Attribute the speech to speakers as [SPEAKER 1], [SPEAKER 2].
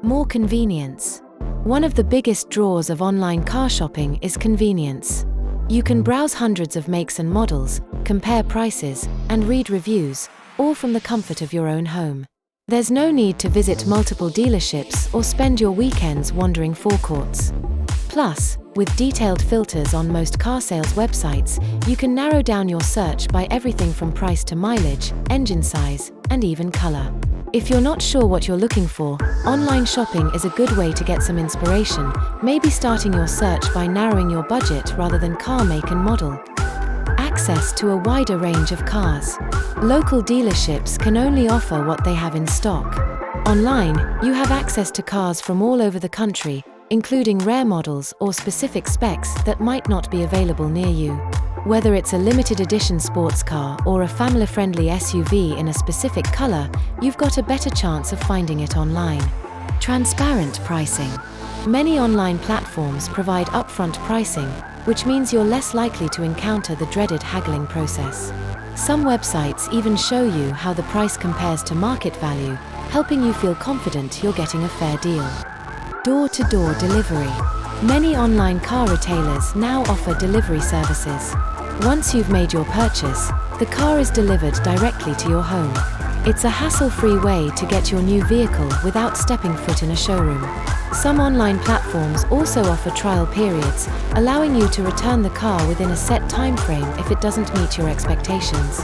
[SPEAKER 1] More convenience. One of the biggest draws of online car shopping is convenience. You can browse hundreds of makes and models, compare prices, and read reviews, all from the comfort of your own home. There's no need to visit multiple dealerships or spend your weekends wandering forecourts. Plus, with detailed filters on most car sales websites, you can narrow down your search by everything from price to mileage, engine size, and even color. If you're not sure what you're looking for, online shopping is a good way to get some inspiration, maybe starting your search by narrowing your budget rather than car make and model. Access to a wider range of cars. Local dealerships can only offer what they have in stock. Online, you have access to cars from all over the country, including rare models or specific specs that might not be available near you. Whether it's a limited edition sports car or a family-friendly SUV in a specific color, you've got a better chance of finding it online. Transparent pricing. Many online platforms provide upfront pricing, which means you're less likely to encounter the dreaded haggling process. Some websites even show you how the price compares to market value, helping you feel confident you're getting a fair deal. Door-to-door delivery. Many online car retailers now offer delivery services. Once you've made your purchase, the car is delivered directly to your home. It's a hassle-free way to get your new vehicle without stepping foot in a showroom. Some online platforms also offer trial periods, allowing you to return the car within a set time frame if it doesn't meet your expectations.